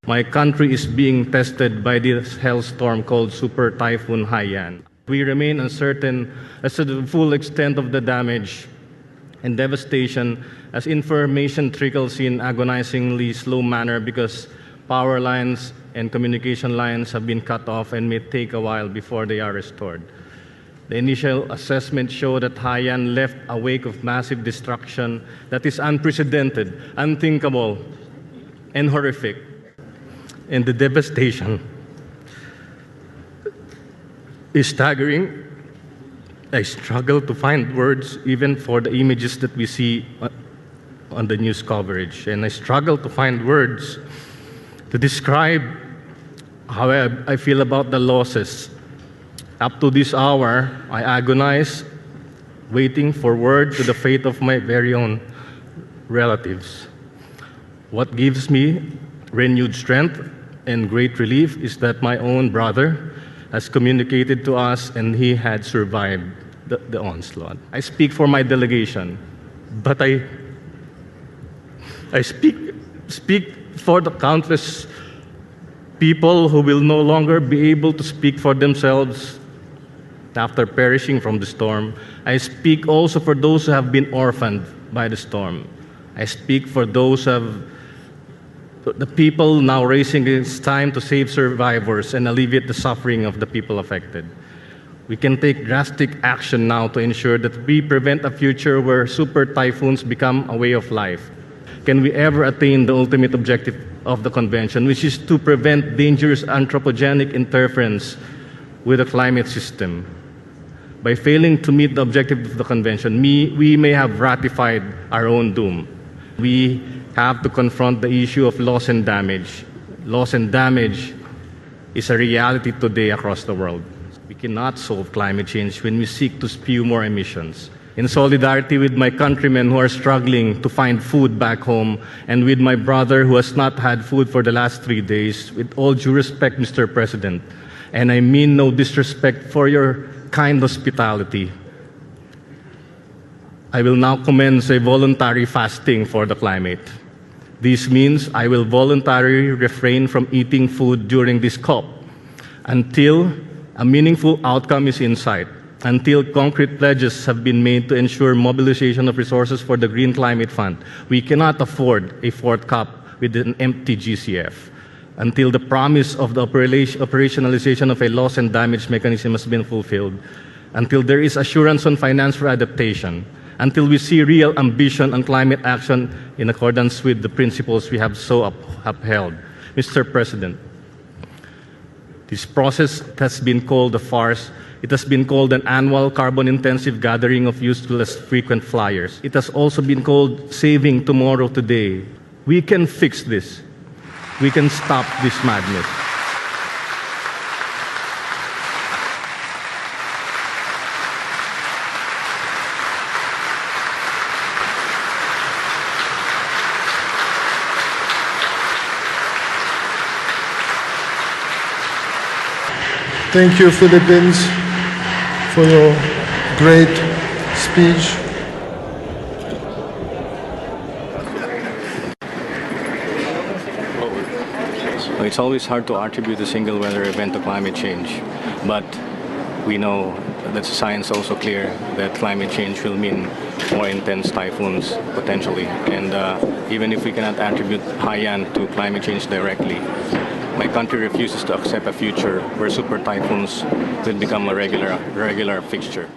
My country is being tested by this hailstorm called Super Typhoon Haiyan. We remain uncertain as to the full extent of the damage and devastation as information trickles in agonizingly slow manner because power lines and communication lines have been cut off and may take a while before they are restored. The initial assessment showed that Haiyan left a wake of massive destruction that is unprecedented, unthinkable, and horrific. And the devastation is staggering. I struggle to find words even for the images that we see on the news coverage. And I struggle to find words to describe how I feel about the losses. Up to this hour, I agonize, waiting for word to the fate of my very own relatives. What gives me renewed strength and great relief is that my own brother has communicated to us and he had survived the onslaught. I speak for my delegation, but I speak for the countless people who will no longer be able to speak for themselves after perishing from the storm. I speak also for those who have been orphaned by the storm. I speak for those who have the people now raising its time to save survivors and alleviate the suffering of the people affected. We can take drastic action now to ensure that we prevent a future where super typhoons become a way of life. Can we ever attain the ultimate objective of the convention, which is to prevent dangerous anthropogenic interference with the climate system? By failing to meet the objective of the convention, we may have ratified our own doom. We have to confront the issue of loss and damage. Loss and damage is a reality today across the world. We cannot solve climate change when we seek to spew more emissions. In solidarity with my countrymen who are struggling to find food back home, and with my brother who has not had food for the last 3 days, with all due respect, Mr. President, and I mean no disrespect for your kind hospitality, I will now commence a voluntary fasting for the climate. This means I will voluntarily refrain from eating food during this COP until a meaningful outcome is in sight, until concrete pledges have been made to ensure mobilization of resources for the Green Climate Fund. We cannot afford a fourth COP with an empty GCF. Until the promise of the operationalization of a loss and damage mechanism has been fulfilled, until there is assurance on finance for adaptation, until we see real ambition on climate action in accordance with the principles we have so upheld. Mr. President, this process has been called a farce. It has been called an annual carbon-intensive gathering of useless frequent flyers. It has also been called saving tomorrow today. We can fix this. We can stop this madness. Thank you, Philippines, for your great speech. It's always hard to attribute a single weather event to climate change, but we know that science also clear that climate change will mean more intense typhoons potentially, and even if we cannot attribute Haiyan to climate change directly, my country refuses to accept a future where super typhoons will become a regular fixture.